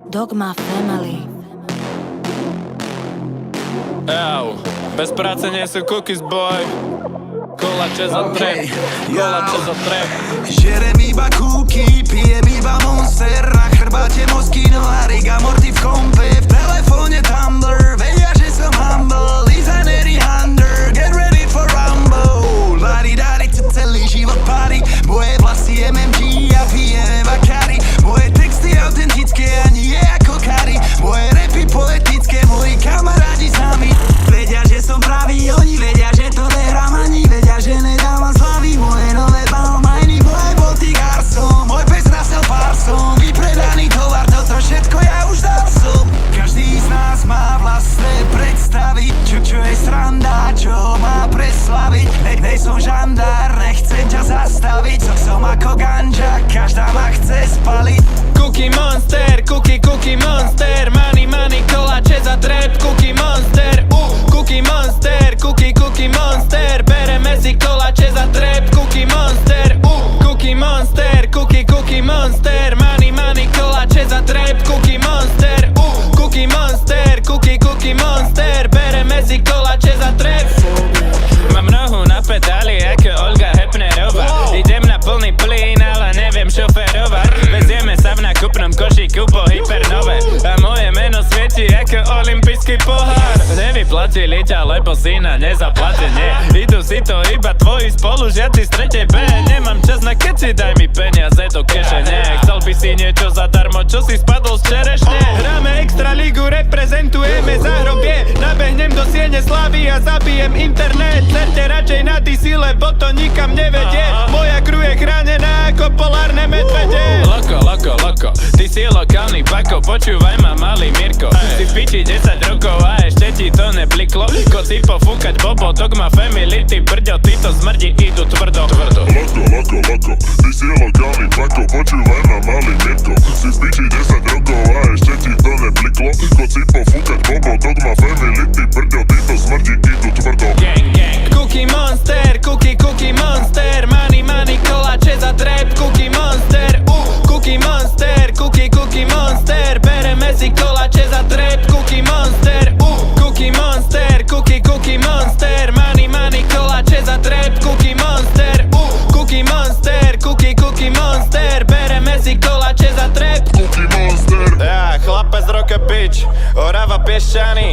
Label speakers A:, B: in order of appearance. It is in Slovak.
A: Dogma Family.
B: Bez práce nie sú cookies, boy. Kolače za trap, kolače za trap.
C: Žerem iba kúky, pijem iba Monster. Na chrbáte Moschino a Riga Morty v kompe. V telefóne Tumblr, vedia, že som humble. Designery Hunter, get ready for rumble. Lari, celý život pári. Moje vlasy MMG a pijeme Bacardi. Moje texty autentické a nie ako Kari. Moje rapy poetické, moji kamarádi sami vedia, že som pravý, oni vedia, že to nehrám ani vedia, že nedávam slavy. Moje nové balmajny, moje boty garson. Môj pes rasel pár som, vypredaný tovar, toto všetko ja už dal som. Každý z nás má vlastné predstavy, čo je sranda, čo má preslaviť. Hej, som žandár, nechcem ťa zastaviť. Som ako ganja, každá ma chce spaliť.
B: Cookie Monster, cookie Monster. Money, kolače za trap. Cookie Monster, Cookie Monster, cookie Monster. Bereme si kolače za trap. Cookie Monster, Cookie Monster, cookie Monster. Money, kolače za trap. Cookie Monster, Cookie Monster, cookie Monster. Bereme si kolače za trap. Mám nohu na pedáli ako Olga Hepnerová. Idem na plný plyn, ale neviem šoferovať. Vezieme sa v nákupnom košíku po hypernove. A moje meno svieti ako olympijský pohár. Nevyplatili ťa, lebo si na nezaplatenie. Idú si to iba tvoji spolužiaci z 3. B. Nemám čas na keci, daj mi peniaze do kešene. Chcel by si niečo zadarmo, čo si spadol z čerešne. Hráme extra ligu, reprezentujeme záhrobie. Nabehnem do siene slávy a zabijem internet. Certe radšej na DC, lebo to nikam nevedie. Moja crew je chránená ako polárne medvede. Loko, ty si lokálny pako. Počúvaj ma, malý Mirko. Si v piči 10 rokov a ešte ti to nepliklo. Ko si pofúkať bobo, Dogma Family, ty brďo, ty to smrdí, idú tvrdo.
D: Loko, ty si lokálny pako. Počúvaj ma, malý Mirko. Si v piči 10 rokov a ešte ti to nepliklo. Ko si pofúkať bobo, Dogma Family, ty brďo, ty to smrdí, idú tvrdo.
B: Gang, Cookie Monster, cookie Monster. Money, kolače za trap. Cookie Monster, Cookie Monster, cookie Monster. Bereme si kolače za trap. Cookie Monster, Cookie Monster, cookie Monster. Money, kolače za trap. Cookie Monster, Cookie Monster, cookie Monster. Bereme si kolače za trap.
D: Cookie Monster.
B: Chlapec z Roka Beach, Orava Piešťany.